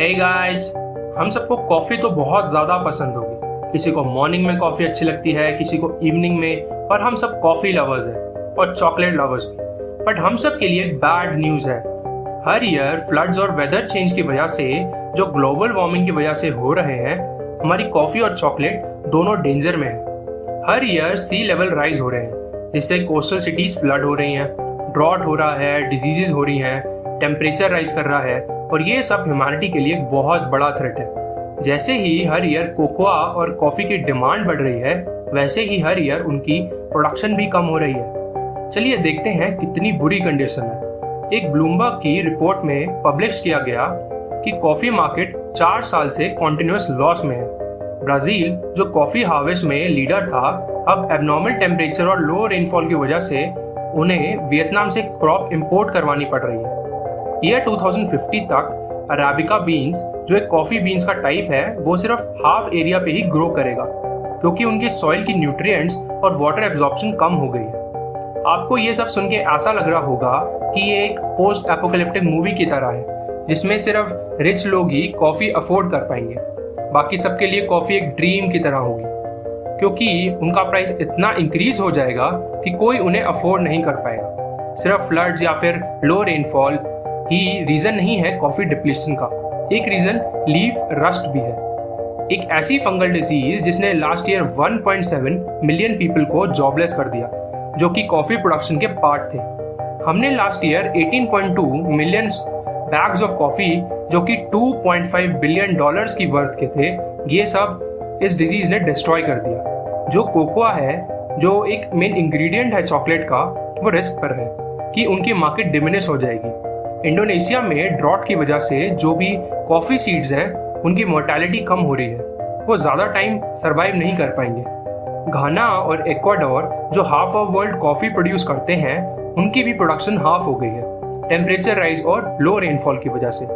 Hey guys, हम सबको coffee तो बहुत ज़्यादा पसंद होगी। किसी को मॉर्निंग में कॉफ़ी अच्छी लगती है, किसी को इवनिंग में, और हम सब कॉफ़ी लवर्स हैं और चॉकलेट लवर्स भी। बट हम सब के लिए एक बैड न्यूज़ है। हर ईयर फ्लड्स और वेदर चेंज की वजह से, जो ग्लोबल वार्मिंग की वजह से हो रहे हैं, हमारी कॉफ़ी और चॉकलेट दोनों डेंजर में है। हर ईयर सी लेवल राइज हो रहे हैं, जिससे कोस्टल सिटीज़ फ्लड हो रही हैं, ड्रॉट हो रहा है, डिजीजेज हो रही हैं, टेम्परेचर राइज कर रहा है, और ये सब ह्यूमैनिटी के लिए एक बहुत बड़ा थ्रेट है। जैसे ही हर ईयर कोकोआ और कॉफ़ी की डिमांड बढ़ रही है, वैसे ही हर ईयर उनकी प्रोडक्शन भी कम हो रही है। चलिए देखते हैं कितनी बुरी कंडीशन है। एक ब्लूमबर्ग की रिपोर्ट में पब्लिश किया गया कि कॉफ़ी मार्केट 4 साल से कॉन्टिन्यूस लॉस में है। ब्राज़ील, जो कॉफ़ी हार्वेस्ट में लीडर था, अब एबनॉर्मल टेम्परेचर और लो रेनफॉल की वजह से उन्हें वियतनाम से क्रॉप इंपोर्ट करवानी पड़ रही है। ईयर 2050 तक अराबिका बीन्स, जो एक कॉफ़ी बीन्स का टाइप है, वो सिर्फ हाफ एरिया पे ही ग्रो करेगा, क्योंकि उनकी सॉइल की न्यूट्रिएंट्स और वाटर एब्जॉर्प्शन कम हो गई है। आपको ये सब सुन के ऐसा लग रहा होगा कि ये एक पोस्ट एपोकैलिप्टिक मूवी की तरह है, जिसमें सिर्फ रिच लोग ही कॉफ़ी अफोर्ड कर पाएंगे। बाकी सबके लिए कॉफ़ी एक ड्रीम की तरह होगी, क्योंकि उनका प्राइस इतना इंक्रीज हो जाएगा कि कोई उन्हें अफोर्ड नहीं कर पाएगा। सिर्फ फ्लड्स या फिर लो रेनफॉल ही रीजन नहीं है कॉफी डिप्लीशन का। एक रीजन लीफ रस्ट भी है, एक ऐसी फंगल डिजीज जिसने लास्ट ईयर 1.7 मिलियन पीपल को जॉबलेस कर दिया, जो कि कॉफी प्रोडक्शन के पार्ट थे। हमने last year 18.2 million bags of coffee, जो कि 2.5 बिलियन डॉलर्स की वर्थ के थे, ये सब इस डिजीज ने डिस्ट्रॉय कर दिया। जो कोकोआ है, जो एक मेन इंग्रेडिएंट है चॉकलेट का, वो रिस्क पर है कि उनकी मार्केट डिमिनिश हो जाएगी। इंडोनेशिया में ड्रॉट की वजह से जो भी कॉफ़ी सीड्स हैं, उनकी मोर्टेलिटी कम हो रही है, वो ज़्यादा टाइम सरवाइव नहीं कर पाएंगे। घाना और इक्वाडोर, जो half of world coffee produce करते हैं, उनकी भी प्रोडक्शन हाफ हो गई है, टेम्परेचर राइज और लो रेनफॉल की वजह से।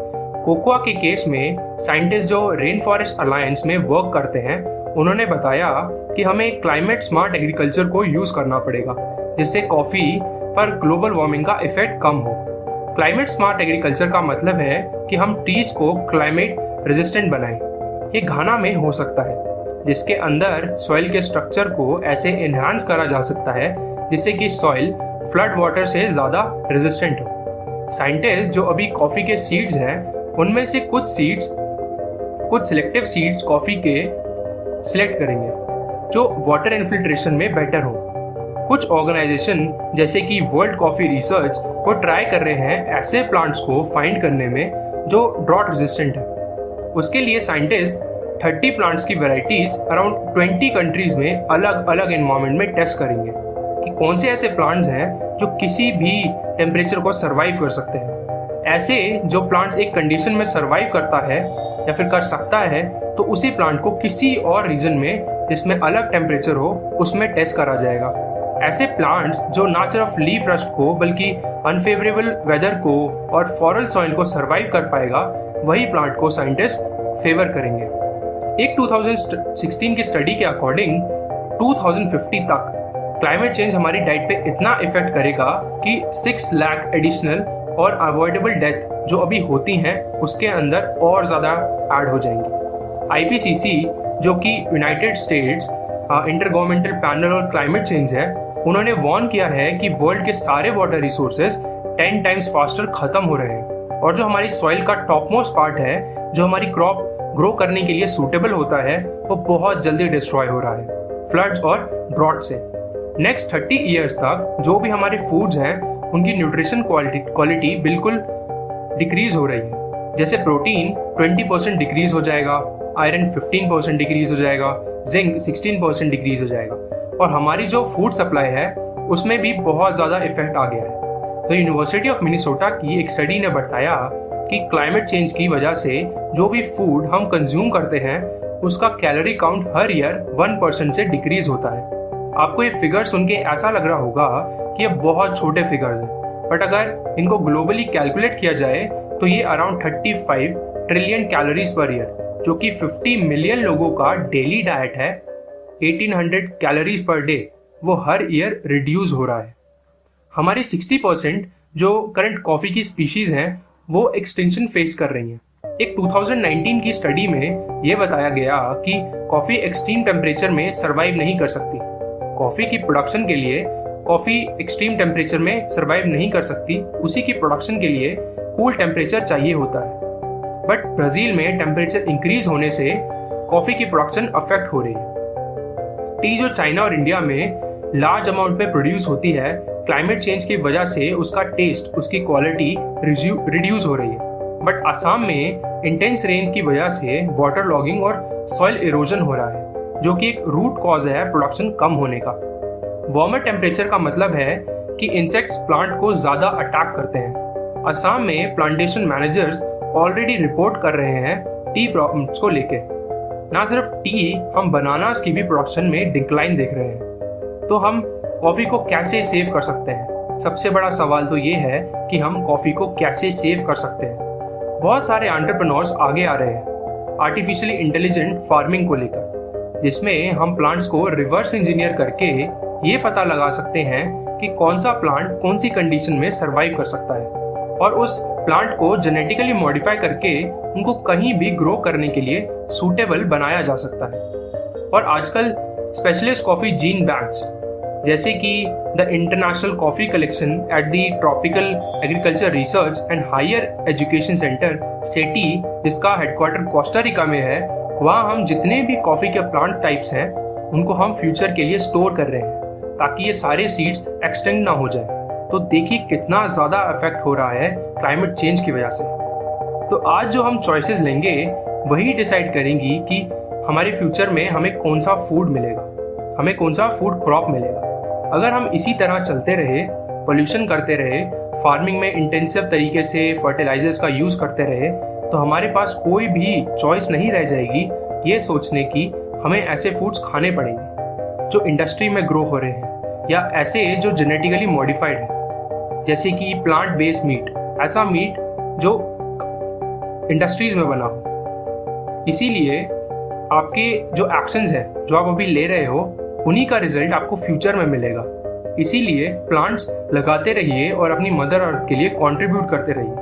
कोकोआ के केस में साइंटिस्ट जो रेन फॉरेस्ट अलायंस में वर्क करते हैं, उन्होंने बताया कि हमें क्लाइमेट स्मार्ट एग्रीकल्चर को यूज़ करना पड़ेगा, जिससे कॉफ़ी पर ग्लोबल वार्मिंग का इफेक्ट कम हो। क्लाइमेट स्मार्ट एग्रीकल्चर का मतलब है कि हम ट्रीज को क्लाइमेट रेजिस्टेंट बनाएं। ये घाना में हो सकता है, जिसके अंदर सॉइल के स्ट्रक्चर को ऐसे एनहांस करा जा सकता है जिससे कि सॉइल फ्लड वाटर से ज़्यादा रेजिस्टेंट हो। साइंटिस्ट जो अभी कॉफ़ी के सीड्स हैं, उनमें से कुछ सिलेक्टिव सीड्स कॉफ़ी के सिलेक्ट करेंगे जो वाटर इन्फिल्ट्रेशन में बेटर हो। कुछ ऑर्गेनाइजेशन जैसे कि वर्ल्ड कॉफ़ी रिसर्च वो ट्राई कर रहे हैं ऐसे प्लांट्स को फाइंड करने में जो ड्रॉट रेजिस्टेंट है। उसके लिए साइंटिस्ट 30 प्लांट्स की वैरायटीज अराउंड 20 कंट्रीज में अलग अलग एनवायरनमेंट में टेस्ट करेंगे कि कौन से ऐसे प्लांट्स हैं जो किसी भी टेम्परेचर को सर्वाइव कर सकते हैं। ऐसे जो प्लांट्स एक कंडीशन में सर्वाइव करता है या फिर कर सकता है, तो उसी प्लांट को किसी और रीजन में जिसमें अलग टेम्परेचर हो, उसमें टेस्ट करा जाएगा। ऐसे प्लांट्स जो ना सिर्फ लीफ रस्ट को बल्कि अनफेवरेबल वेदर को और फॉरल सॉइल को सरवाइव कर पाएगा, वही प्लांट को साइंटिस्ट फेवर करेंगे। एक 2016 की स्टडी के अकॉर्डिंग 2050 तक क्लाइमेट चेंज हमारी डाइट पे इतना इफेक्ट करेगा कि 6 लाख एडिशनल और अवॉइडेबल डेथ जो अभी होती हैं, उसके अंदर और ज़्यादा ऐड हो जाएंगी। IPCC, जो कि United states inter governmental panel और क्लाइमेट चेंज है, उन्होंने वार्न किया है कि वर्ल्ड के सारे वाटर रिसोर्सेज 10 टाइम्स फास्टर खत्म हो रहे हैं, और जो हमारी सॉइल का टॉप मोस्ट पार्ट है, जो हमारी क्रॉप ग्रो करने के लिए सूटेबल होता है, वो बहुत जल्दी डिस्ट्रॉय हो रहा है फ्लड्स और ड्रॉट से। नेक्स्ट 30 ईयर्स तक जो भी हमारे फूड्स हैं, उनकी न्यूट्रिशन क्वालिटी बिल्कुल डिक्रीज हो रही है। जैसे प्रोटीन 20% डिक्रीज हो जाएगा, आयरन 15% डिक्रीज हो जाएगा, जिंक 16% डिक्रीज हो जाएगा, और हमारी जो फूड सप्लाई है उसमें भी बहुत ज़्यादा इफेक्ट आ गया है। तो यूनिवर्सिटी ऑफ मिनेसोटा की एक स्टडी ने बताया कि क्लाइमेट चेंज की वजह से जो भी फूड हम कंज्यूम करते हैं, उसका कैलोरी काउंट हर ईयर 1% से डिक्रीज होता है। आपको ये फिगर सुन के ऐसा लग रहा होगा कि ये बहुत छोटे फिगर्स हैं, बट अगर इनको ग्लोबली कैलकुलेट किया जाए तो ये around 35 trillion calories per year, जो कि 50 मिलियन लोगों का डेली डाइट है, 1800 कैलोरीज पर डे, वो हर ईयर रिड्यूस हो रहा है। हमारी 60% जो करंट कॉफ़ी की स्पीशीज़ हैं, वो एक्सटिंक्शन फेस कर रही हैं। एक 2019 की स्टडी में ये बताया गया कि कॉफ़ी एक्सट्रीम टेम्परेचर में सरवाइव नहीं कर सकती। कॉफ़ी की प्रोडक्शन के लिए कॉफ़ी एक्सट्रीम टेम्परेचर में सरवाइव नहीं कर सकती, उसी की प्रोडक्शन के लिए कूल टेम्परेचर चाहिए होता है। बट ब्राज़ील में टेम्परेचर इंक्रीज होने से कॉफ़ी की प्रोडक्शन अफेक्ट हो रही है। टी जो चाइना और इंडिया में लार्ज अमाउंट में प्रोड्यूस होती है, क्लाइमेट चेंज की वजह से उसका टेस्ट, उसकी क्वालिटी रिड्यूस हो रही है। बट असम में इंटेंस रेन की वजह से वाटर लॉगिंग और सॉइल इरोजन हो रहा है, जो कि एक रूट कॉज है प्रोडक्शन कम होने का। वार्मर टेम्परेचर का मतलब है कि इंसेक्ट्स प्लांट को ज़्यादा अटैक करते हैं। असम में प्लांटेशन मैनेजर्स ऑलरेडी रिपोर्ट कर रहे हैं टी प्रॉब्लम्स को लेके। ना सिर्फ टी, हम बनानास की भी प्रोडक्शन में डिक्लाइन देख रहे हैं। तो हम कॉफ़ी को कैसे सेव कर सकते हैं? सबसे बड़ा सवाल तो ये है कि हम कॉफ़ी को कैसे सेव कर सकते हैं। बहुत सारे एंटरप्रेन्योर्स आगे आ रहे हैं आर्टिफिशियली इंटेलिजेंट फार्मिंग को लेकर, जिसमें हम प्लांट्स को रिवर्स इंजीनियर करके ये पता लगा सकते हैं कि कौन सा प्लांट कौन सी कंडीशन में सर्वाइव कर सकता है, और उस प्लांट को जेनेटिकली मॉडिफाई करके उनको कहीं भी ग्रो करने के लिए सूटेबल बनाया जा सकता है। और आजकल स्पेशलिस्ट कॉफ़ी जीन बैंक्स जैसे कि the international coffee collection at the tropical agriculture research and higher education centre सेटी, जिसका हेडक्वार्टर कोस्टा रिका में है, वहाँ हम जितने भी कॉफ़ी के प्लांट टाइप्स हैं उनको हम फ्यूचर के लिए स्टोर कर रहे हैं ताकि ये सारे सीड्स एक्सटेंड ना हो जाए। तो देखिए कितना ज़्यादा इफेक्ट हो रहा है क्लाइमेट चेंज की वजह से। तो आज जो हम चॉइसेस लेंगे वही डिसाइड करेंगी कि हमारे फ्यूचर में हमें कौन सा फूड मिलेगा, हमें कौन सा फूड क्रॉप मिलेगा। अगर हम इसी तरह चलते रहे, पोल्यूशन करते रहे, फार्मिंग में इंटेंसिव तरीके से फर्टिलाइजर्स का यूज़ करते रहे, तो हमारे पास कोई भी चॉइस नहीं रह जाएगी ये सोचने की हमें ऐसे फूड्स खाने पड़ेंगे जो इंडस्ट्री में ग्रो हो रहे हैं, या ऐसे जो जेनेटिकली मॉडिफाइड है, जैसे कि प्लांट बेस्ड मीट, ऐसा मीट जो इंडस्ट्रीज में बना हो। इसीलिए आपके जो एक्शंस हैं जो आप अभी ले रहे हो, उन्हीं का रिजल्ट आपको फ्यूचर में मिलेगा। इसीलिए प्लांट्स लगाते रहिए और अपनी मदर अर्थ के लिए कंट्रीब्यूट करते रहिए।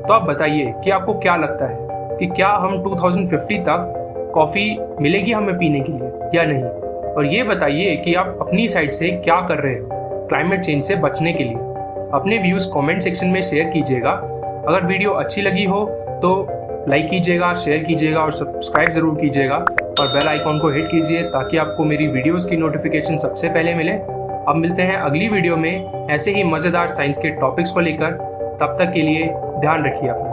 तो आप बताइए कि आपको क्या लगता है कि क्या हम 2050 तक कॉफ़ी मिलेगी हमें पीने के लिए या नहीं? और ये बताइए कि आप अपनी साइड से क्या कर रहे हो क्लाइमेट चेंज से बचने के लिए। अपने व्यूज़ कमेंट सेक्शन में शेयर कीजिएगा। अगर वीडियो अच्छी लगी हो तो लाइक कीजिएगा, शेयर कीजिएगा और सब्सक्राइब ज़रूर कीजिएगा, और बेल आइकॉन को हिट कीजिए ताकि आपको मेरी वीडियोस की नोटिफिकेशन सबसे पहले मिले। अब मिलते हैं अगली वीडियो में ऐसे ही मज़ेदार साइंस के टॉपिक्स को लेकर। तब तक के लिए ध्यान रखिए अपना।